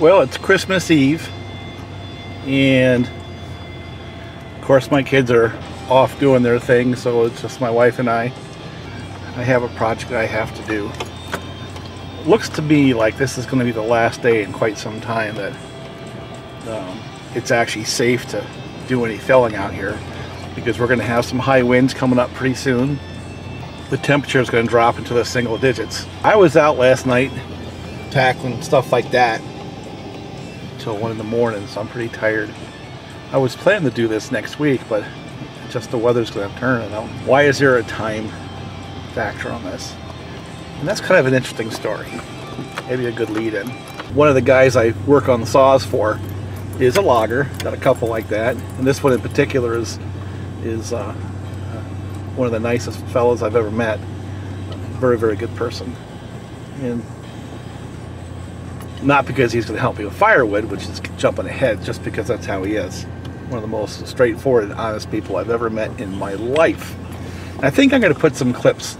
Well, it's Christmas Eve, and of course my kids are off doing their thing, so it's just my wife and I. I have a project I have to do. It looks to me like this is going to be the last day in quite some time that it's actually safe to do any felling out here, because we're going to have some high winds coming up pretty soon. The temperature is going to drop into the single digits. I was out last night tackling stuff like that till 1 in the morning, so I'm pretty tired. I was planning to do this next week, but just the weather's going to turn. Why is there a time factor on this? And that's kind of an interesting story. Maybe a good lead-in. One of the guys I work on the saws for is a logger. Got a couple like that, and this one in particular is one of the nicest fellows I've ever met. Very, very good person. And not because he's going to help me with firewood, which is jumping ahead, just because that's how he is. One of the most straightforward and honest people I've ever met in my life. And I think I'm going to put some clips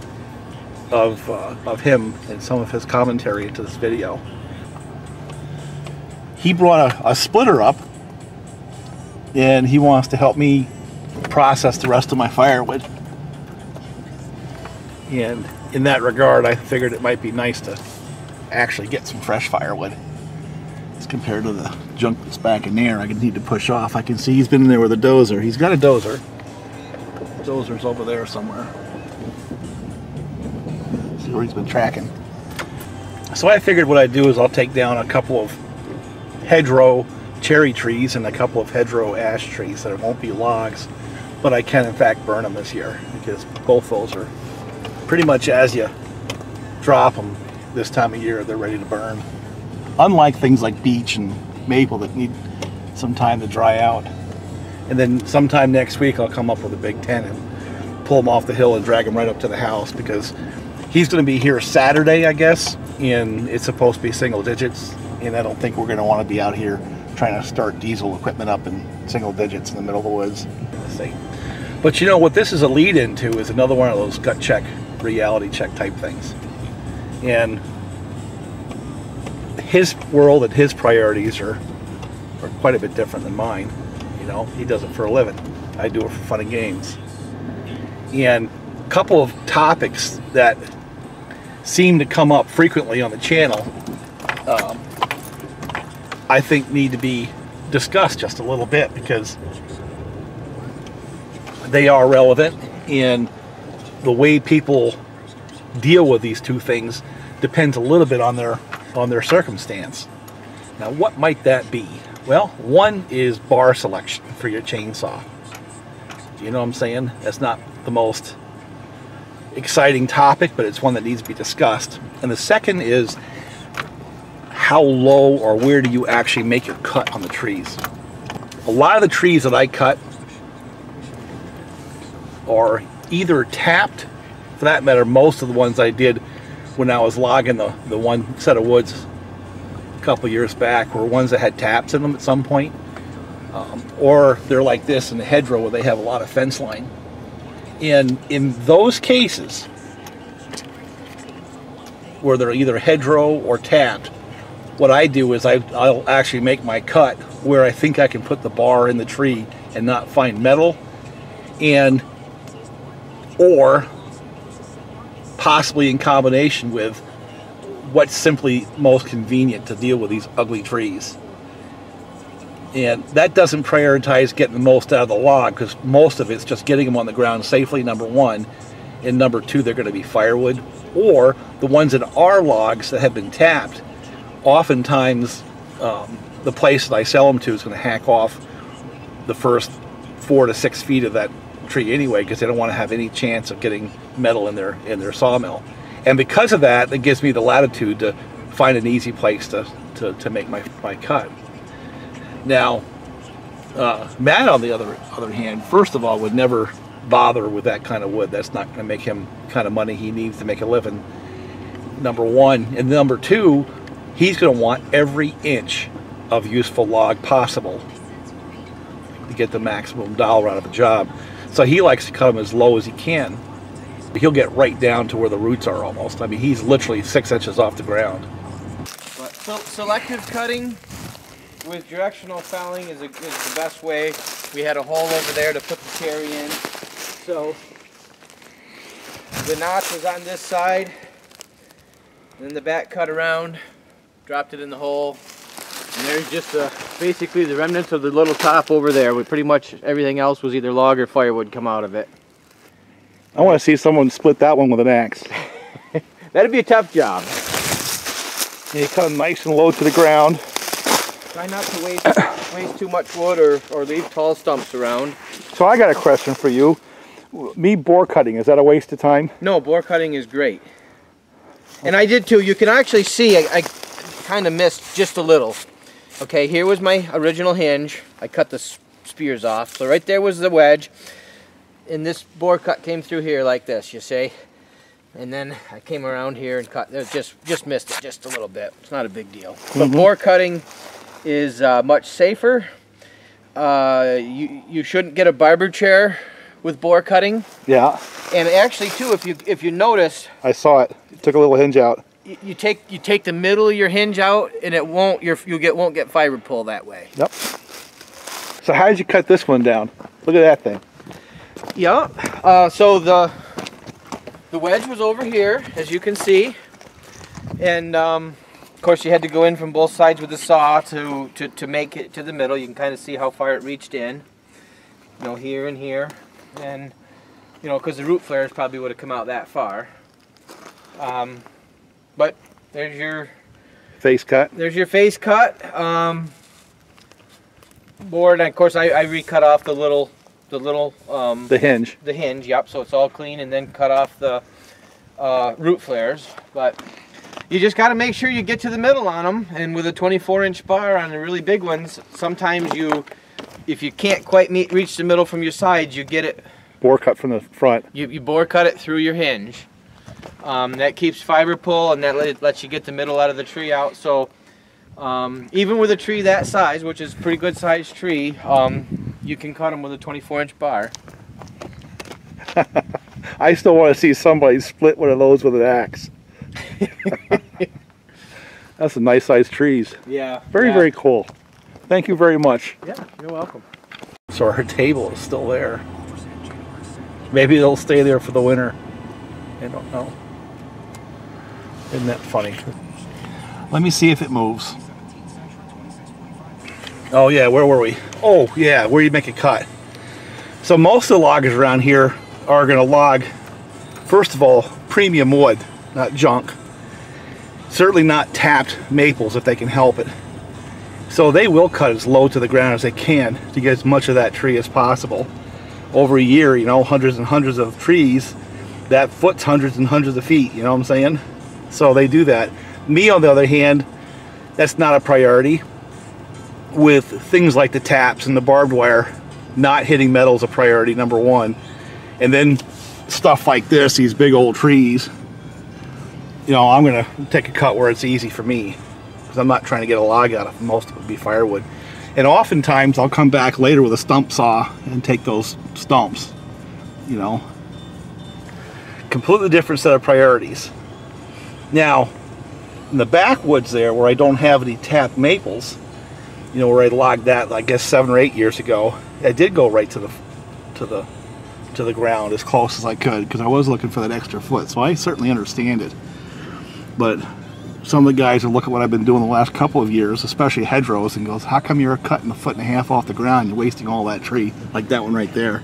of him and some of his commentary into this video. He brought a splitter up, and he wants to help me process the rest of my firewood. And in that regard, I figured it might be nice to actually get some fresh firewood as compared to the junk that's back in there I need to push off. I can see he's been in there with a dozer. He's got a dozer. The dozer's over there somewhere. See where he's been tracking. So I figured what I'd do is I'll take down a couple of hedgerow cherry trees and a couple of hedgerow ash trees that won't be logs, but I can in fact burn them this year, because both those are pretty much, as you drop them this time of year, they're ready to burn. Unlike things like beech and maple that need some time to dry out. And then sometime next week I'll come up with a big 10 and pull them off the hill and drag them right up to the house, because he's going to be here Saturday, I guess, and it's supposed to be single digits, and I don't think we're going to want to be out here trying to start diesel equipment up in single digits in the middle of the woods. Let's see. But you know what this is a lead into is another one of those gut check, reality check type things. And his world and his priorities are quite a bit different than mine. You know, he does it for a living. I do it for fun and games. And a couple of topics that seem to come up frequently on the channel I think need to be discussed just a little bit, because they are relevant, and the way people deal with these two things depends a little bit on their circumstance. Now, what might that be? Well, one is bar selection for your chainsaw. You know what I'm saying? That's not the most exciting topic, but it's one that needs to be discussed. And the second is how low or where do you actually make your cut on the trees. A lot of the trees that I cut are either tapped, for that matter most of the ones I did when I was logging the one set of woods a couple years back were ones that had taps in them at some point, or they're like this in the hedgerow where they have a lot of fence line. And in those cases where they're either hedgerow or tapped, what I do is I'll actually make my cut where I think I can put the bar in the tree and not find metal, or possibly in combination with what's simply most convenient to deal with these ugly trees. And that doesn't prioritize getting the most out of the log, because most of it's just getting them on the ground safely, number one, and number two, they're going to be firewood. Or the ones that are logs that have been tapped, oftentimes the place that I sell them to is going to hack off the first 4 to 6 feet of that tree anyway, because they don't want to have any chance of getting metal in their sawmill. And because of that, it gives me the latitude to find an easy place to make my cut. Now, Matt, on the other hand, first of all, would never bother with that kind of wood. That's not going to make him the kind of money he needs to make a living, number one. And number two, he's going to want every inch of useful log possible to get the maximum dollar out of a job. So he likes to cut them as low as he can. He'll get right down to where the roots are almost. I mean, he's literally 6 inches off the ground. So selective cutting with directional felling is the best way. We had a hole over there to put the cherry in. So the notch was on this side, and then the back cut around, dropped it in the hole, and there's just basically the remnants of the little top over there. With pretty much everything else was either log or firewood come out of it. I want to see someone split that one with an axe. That'd be a tough job. And you cut them nice and low to the ground. Try not to waste too much wood or leave tall stumps around. So I got a question for you. Me bore cutting, is that a waste of time? No, bore cutting is great. And I did too. You can actually see I kind of missed just a little. Okay, here was my original hinge. I cut the spears off. So right there was the wedge. And this bore cut came through here like this, you see? And then I came around here and cut. Just missed it just a little bit. It's not a big deal. But bore cutting is much safer. You shouldn't get a barber chair with bore cutting. Yeah. And actually too, if you notice, I saw it. It took a little hinge out. You take the middle of your hinge out, and it won't get fiber pull that way. Yep. So how did you cut this one down? Look at that thing. Yeah. So the wedge was over here, as you can see, and of course you had to go in from both sides with the saw to make it to the middle. You can kind of see how far it reached in. You know, here and here, and you know, because the root flares probably would have come out that far. But there's your face cut. There's your face cut. Board, and of course I recut off the hinge. The hinge, yep. So it's all clean, and then cut off the root flares. But you just got to make sure you get to the middle on them. And with a 24-inch bar on the really big ones, sometimes if you can't quite reach the middle from your sides, you get it bore cut from the front. You bore cut it through your hinge. That keeps fiber pull, and that lets you get the middle out of the tree out. So even with a tree that size, which is a pretty good sized tree, you can cut them with a 24-inch bar. I still want to see somebody split one of those with an axe. That's some nice sized trees. Yeah. Very cool. Thank you very much. Yeah, you're welcome. So our table is still there. Maybe it'll stay there for the winter. I don't know. Isn't that funny? Let me see if it moves. Oh yeah, where were we? Oh yeah, where you make a cut. So most of the loggers around here are going to log, first of all, premium wood, not junk. Certainly not tapped maples if they can help it. So they will cut as low to the ground as they can to get as much of that tree as possible. Over a year, you know, hundreds and hundreds of trees, that foot's hundreds and hundreds of feet, you know what I'm saying? So they do that. Me, on the other hand, that's not a priority. With things like the taps and the barbed wire, not hitting metal is a priority, number one. And then stuff like this, these big old trees, you know, I'm going to take a cut where it's easy for me, because I'm not trying to get a log out of it. Most of it would be firewood. And oftentimes I'll come back later with a stump saw and take those stumps, you know. Completely different set of priorities. Now, in the backwoods there, where I don't have any tapped maples, you know, where I logged that, I guess 7 or 8 years ago, I did go right to the ground as close as I could, because I was looking for that extra foot. So I certainly understand it. But some of the guys will look at what I've been doing the last couple of years, especially hedgerows, and goes, how come you're cutting 1.5 feet off the ground? You're wasting all that tree, like that one right there.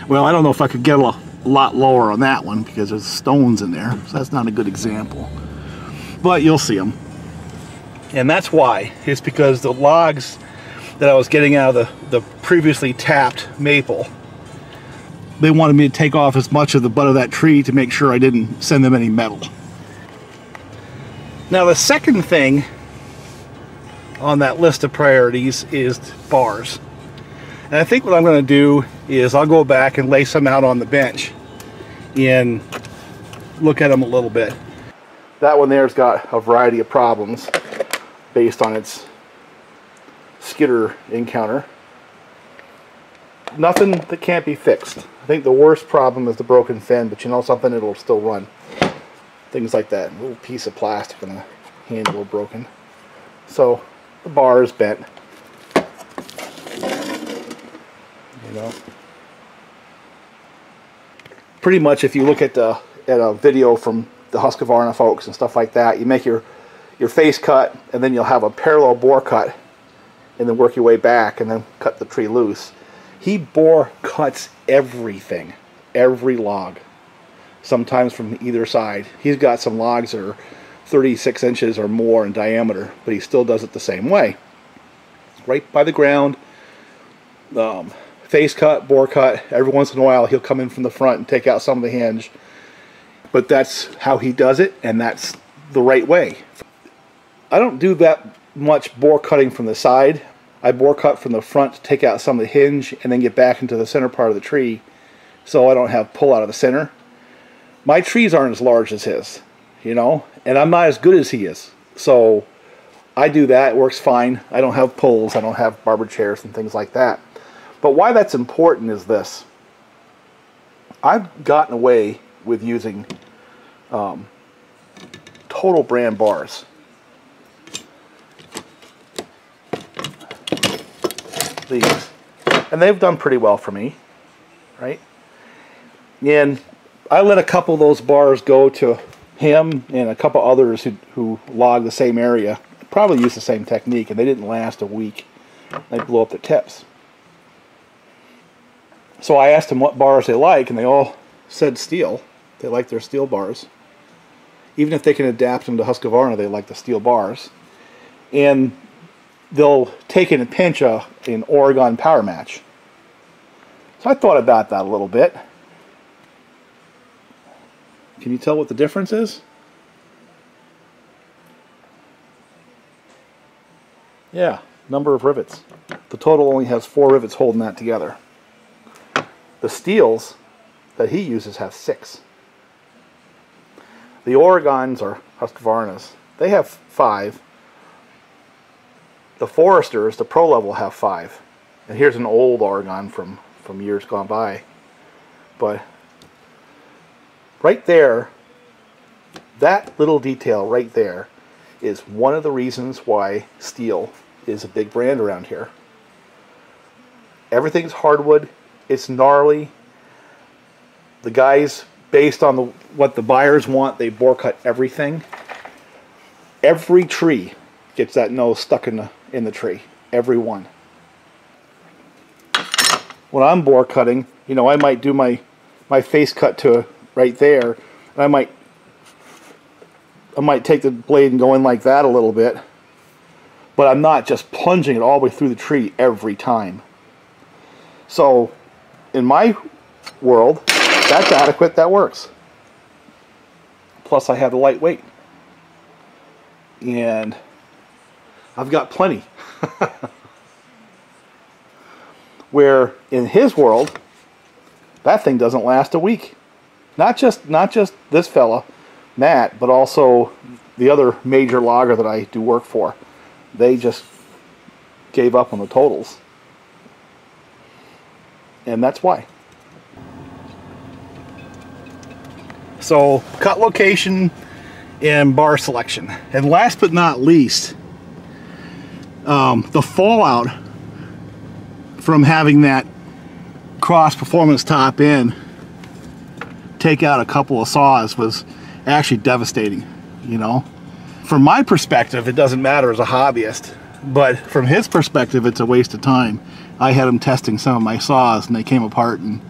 Well, I don't know if I could get a lot lower on that one, because there's stones in there, so that's not a good example. But you'll see them. And that's why. It's because the logs that I was getting out of the previously tapped maple, they wanted me to take off as much of the butt of that tree to make sure I didn't send them any metal. Now the second thing on that list of priorities is bars. And I think what I'm going to do is I'll go back and lay some out on the bench and look at them a little bit. That one there's got a variety of problems based on its skidder encounter. Nothing that can't be fixed. I think the worst problem is the broken fin, but you know something, it'll still run. Things like that. A little piece of plastic and the handle broken. So the bar is bent. You know, pretty much if you look at a video from the Husqvarna folks and stuff like that, you make your face cut, and then you'll have a parallel bore cut, and then work your way back, and then cut the tree loose. He bore cuts everything, every log, sometimes from either side. He's got some logs that are 36 inches or more in diameter, but he still does it the same way. Right by the ground, face cut, bore cut. Every once in a while he'll come in from the front and take out some of the hinge, but that's how he does it, and that's the right way. I don't do that much bore cutting from the side. I bore cut from the front to take out some of the hinge and then get back into the center part of the tree so I don't have pull out of the center. My trees aren't as large as his, you know, and I'm not as good as he is. So I do that, it works fine. I don't have pulls, I don't have barber chairs and things like that. But why that's important is this. I've gotten away with using total brand bars. These, and they've done pretty well for me, right? And I let a couple of those bars go to him and a couple others who log the same area, probably use the same technique, and they didn't last a week. They blew up their tips. So I asked them what bars they like, and they all said steel. They like their steel bars. Even if they can adapt them to Husqvarna, they like the steel bars. And they'll take in a pinch an Oregon power match. So I thought about that a little bit. Can you tell what the difference is? Yeah, number of rivets. The total only has 4 rivets holding that together. The steels that he uses have 6. The Oregons, or Husqvarnas, they have 5. The Foresters, the pro level, have 5. And here's an old Oregon from years gone by. But right there, that little detail right there is one of the reasons why steel is a big brand around here. Everything's hardwood, it's gnarly. The guys, based on what the buyers want, they bore cut everything. Every tree gets that nose stuck in the tree. Every one. When I'm bore cutting, you know, I might do my face cut to right there, and I might take the blade and go in like that a little bit, but I'm not just plunging it all the way through the tree every time. So in my world, that's adequate, that works. Plus I have the lightweight, and I've got plenty. Where in his world, that thing doesn't last a week. Not just this fella, Matt, but also the other major logger that I do work for. They just gave up on the totals. And that's why. So, cut location and bar selection. And last but not least, the fallout from having that cross performance top end take out a couple of saws was actually devastating, you know. From my perspective, it doesn't matter as a hobbyist, but from his perspective, it's a waste of time. I had him testing some of my saws and they came apart, and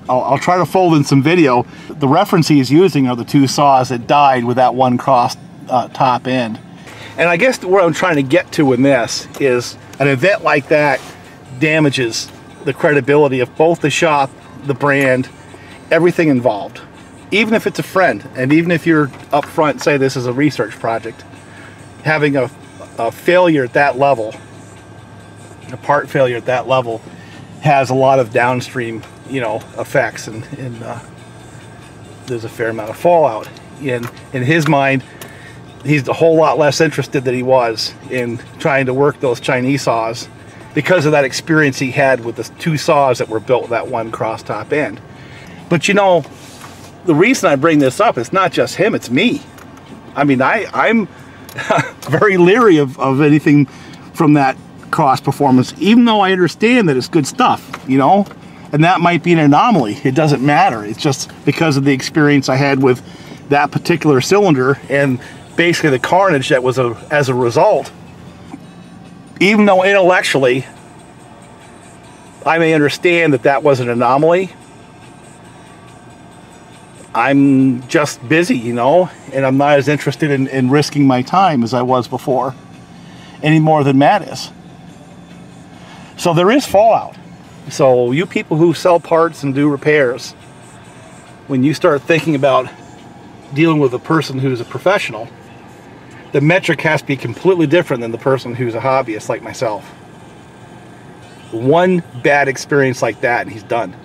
I'll try to fold in some video. The reference he's using are the 2 saws that died with that one cross top end. And I guess what I'm trying to get to in this is an event like that damages the credibility of both the shop, the brand, everything involved. Even if it's a friend, and even if you're up front and say this is a research project, having a failure at that level, a part failure at that level, has a lot of downstream, you know, effects, and there's a fair amount of fallout. In his mind, he's a whole lot less interested than he was in trying to work those Chinese saws because of that experience he had with the 2 saws that were built with that one cross top end. But you know, the reason I bring this up is not just him, it's me. I mean, I'm very leery of anything from that cost performance, even though I understand that it's good stuff, you know, and that might be an anomaly. It doesn't matter. It's just because of the experience I had with that particular cylinder and basically the carnage that was as a result. Even though intellectually I may understand that that was an anomaly, I'm just busy, you know, and I'm not as interested in risking my time as I was before, any more than Matt is. So there is fallout. So you people who sell parts and do repairs, when you start thinking about dealing with a person who's a professional, the metric has to be completely different than the person who's a hobbyist like myself. One bad experience like that and he's done.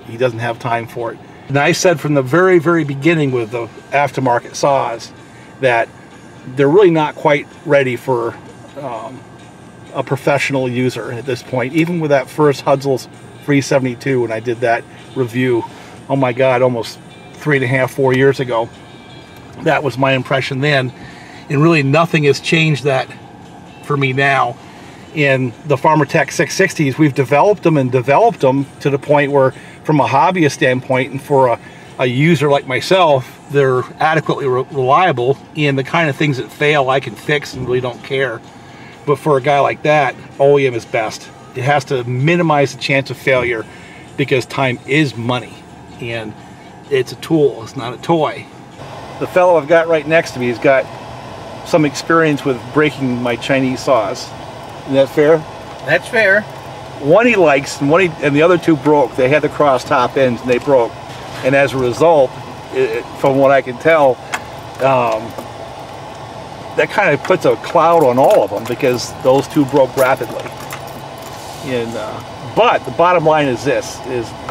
He doesn't have time for it. And I said from the very, very beginning with the aftermarket saws that they're really not quite ready for a professional user at this point. Even with that first Hudzel's 372 when I did that review, oh my God, almost 3.5, 4 years ago, that was my impression then. And really nothing has changed that for me now. In the Farmertec 660s, we've developed them to the point where, from a hobbyist standpoint and for a user like myself, they're adequately reliable, and the kind of things that fail I can fix and really don't care. But for a guy like that, OEM is best. It has to minimize the chance of failure because time is money and it's a tool, it's not a toy. The fellow I've got right next to me has got some experience with breaking my Chinese saws. Isn't that fair? That's fair. One he likes, and the other two broke. They had the cross top ends, and they broke. And as a result, from what I can tell, that kind of puts a cloud on all of them because those two broke rapidly. And but the bottom line is this: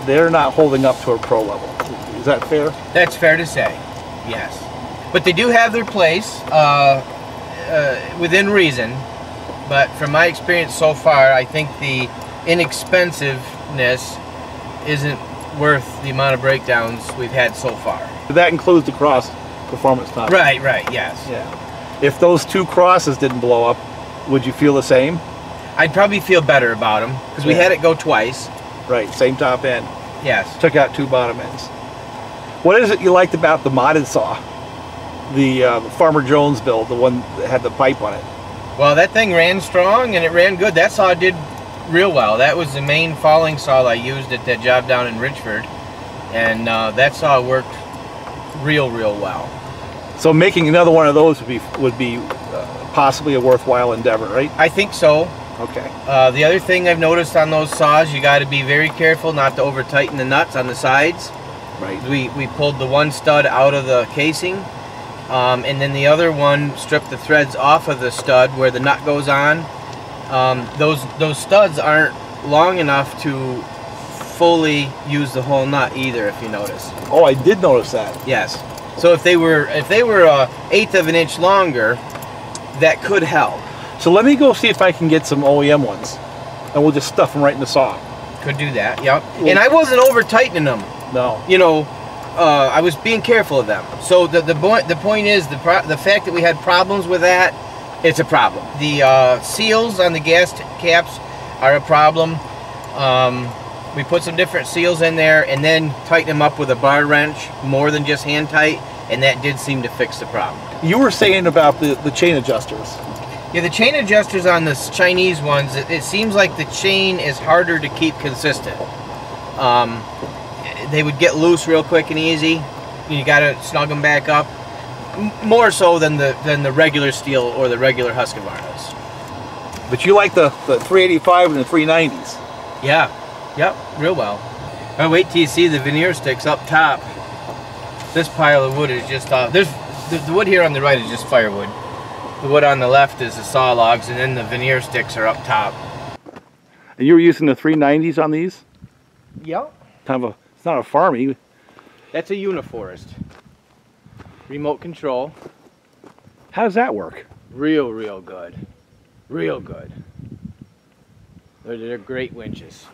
they're not holding up to a pro level. Is that fair? That's fair to say. Yes, but they do have their place within reason. But from my experience so far, I think the inexpensiveness isn't worth the amount of breakdowns we've had so far. That includes the cross performance top. Right, yes. Yeah. If those two crosses didn't blow up, would you feel the same? I'd probably feel better about them because we had it go twice. Right, same top end. Yes. Took out two bottom ends. What is it you liked about the modded saw? The Farmer Jones build, the one that had the pipe on it. Well, that thing ran strong and it ran good. That saw did real well. That was the main falling saw I used at that job down in Richford, and that saw worked real well. So making another one of those would be possibly a worthwhile endeavor, right? I think so. Okay. The other thing I've noticed on those saws, you got to be very careful not to over tighten the nuts on the sides. Right. We pulled the one stud out of the casing. And then the other one stripped the threads off of the stud where the nut goes on. Those studs aren't long enough to fully use the whole nut either, if you notice. Oh, I did notice that. Yes. So if they were an eighth of an inch longer, that could help. So let me go see if I can get some OEM ones, and we'll just stuff them right in the saw. Could do that. Yep. And I wasn't over tightening them. No. You know. I was being careful of them. So the point is the fact that we had problems with that, it's a problem. The seals on the gas caps are a problem. We put some different seals in there and then tighten them up with a bar wrench, more than just hand tight, and that did seem to fix the problem. You were saying about the chain adjusters. Yeah, the chain adjusters on the Chinese ones, it seems like the chain is harder to keep consistent. They would get loose real quick and easy. You got to snug them back up, more so than the regular steel or the regular Husqvarnas. But you like the 385 and the 390s? Yeah, yep, real well. I'll wait till you see the veneer sticks up top. This pile of wood is just the wood here on the right is just firewood. The wood on the left is the saw logs, and then the veneer sticks are up top. And you were using the 390s on these? Yep. It's not a Farmy. That's a Uniforest. Remote control. How does that work? Real good. Real good. They're great winches.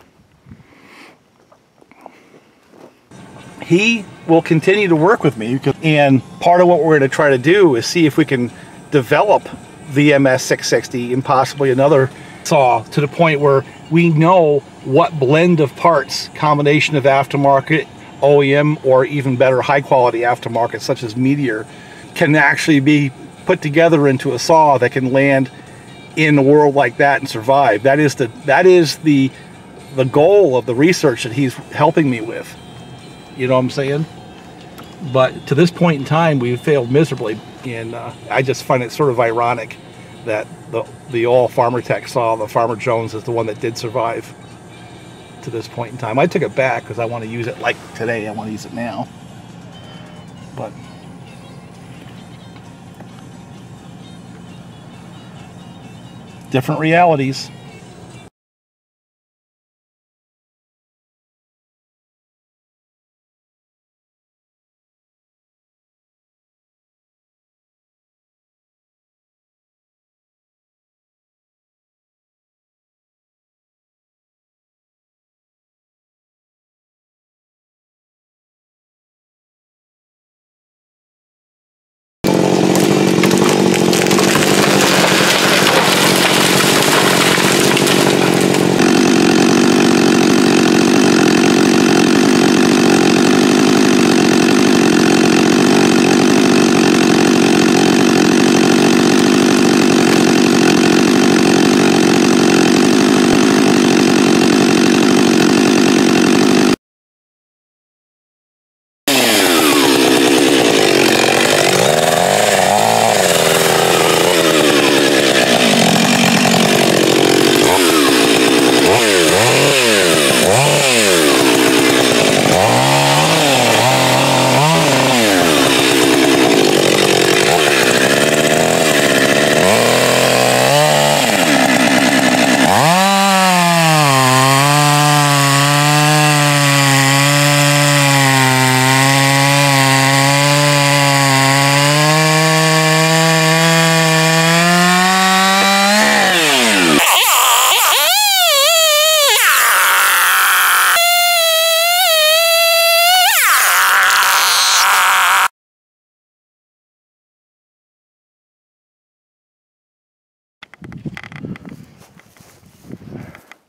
He will continue to work with me, and part of what we're going to try to do is see if we can develop the MS660 and possibly another saw, to the point where we know what blend of parts, combination of aftermarket, OEM, or even better high quality aftermarket such as Meteor, can actually be put together into a saw that can land in a world like that and survive. That is the goal of the research that he's helping me with. You know what I'm saying? But to this point in time, we've failed miserably, and I just find it sort of ironic that the all Farmertec saw, the Farmer Jones, is the one that did survive to this point in time. I took it back because I want to use it like today. I want to use it now. But different realities.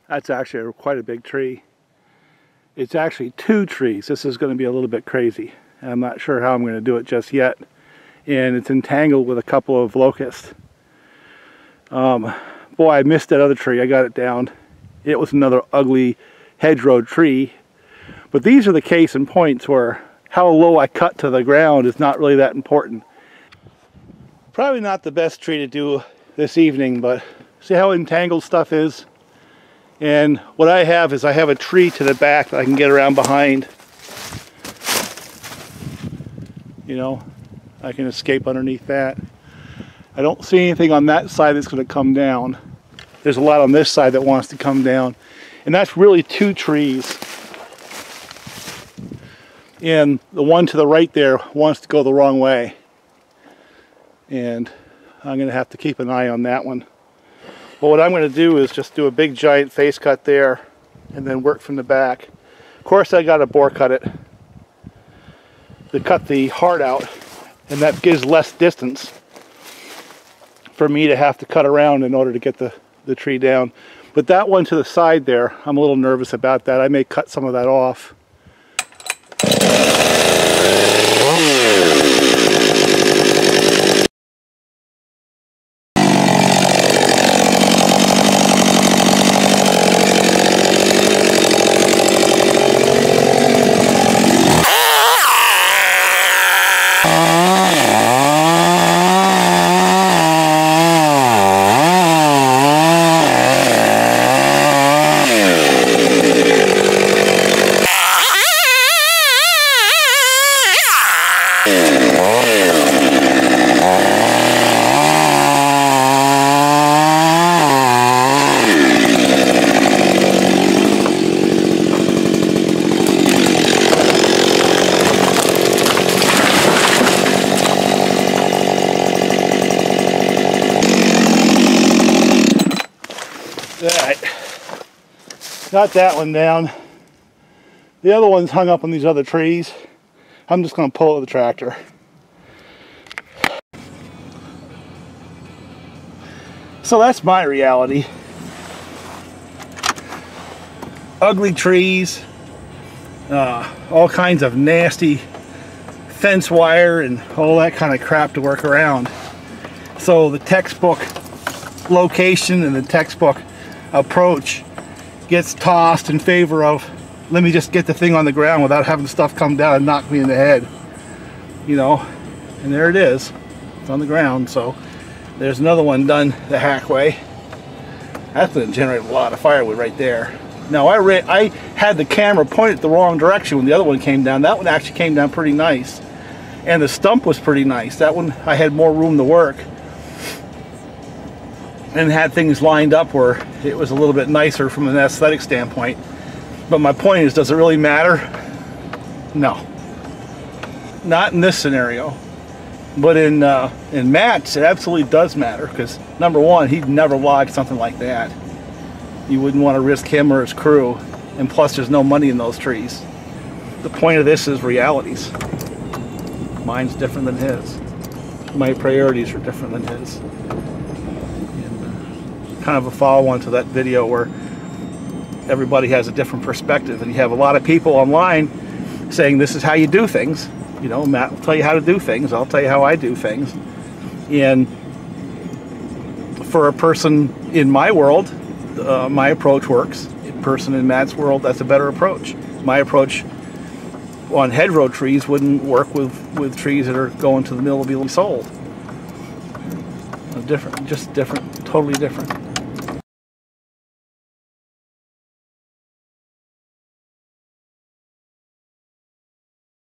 That's actually quite a big tree. It's actually two trees. This is going to be a little bit crazy. I'm not sure how I'm going to do it just yet. And it's entangled with a couple of locusts. Boy, I missed that other tree. I got it down. It was another ugly hedgerow tree. But these are the case in points where how low I cut to the ground is not really that important. Probably not the best tree to do this evening, but see how entangled stuff is? And what I have is I have a tree to the back that I can get around behind. You know, I can escape underneath that. I don't see anything on that side that's going to come down. There's a lot on this side that wants to come down. And that's really two trees. And the one to the right there wants to go the wrong way. And I'm going to have to keep an eye on that one. But what I'm going to do is just do a big giant face cut there and then work from the back. Of course, I got to bore cut it to cut the heart out, and that gives less distance for me to have to cut around in order to get the tree down. But that one to the side there, I'm a little nervous about that. I may cut some of that off. Alright, got that one down. The other one's hung up on these other trees. I'm just going to pull it with the tractor. So that's my reality. Ugly trees, all kinds of nasty fence wire and all that kind of crap to work around. So the textbook location and the textbook approach gets tossed in favor of, let me just get the thing on the ground without having stuff come down and knock me in the head, you know. And there it is, it's on the ground. So there's another one done the hack way. That's going to generate a lot of firewood right there. Now I had the camera pointed the wrong direction when the other one came down. That one actually came down pretty nice, and the stump was pretty nice. That one I had more room to work and had things lined up where it was a little bit nicer from an aesthetic standpoint. But my point is, does it really matter? No, not in this scenario. But in Matt's, it absolutely does matter, because number one, he'd never log something like that. You wouldn't want to risk him or his crew, and plus there's no money in those trees. The point of this is realities. Mine's different than his. My priorities are different than his. And, kind of a follow-on to that video where everybody has a different perspective, and you have a lot of people online saying this is how you do things. You know, Matt will tell you how to do things, I'll tell you how I do things. And for a person in my world, my approach works. A person in Matt's world, that's a better approach. My approach on hedgerow trees wouldn't work with trees that are going to the mill to be sold. Different, just different, totally different.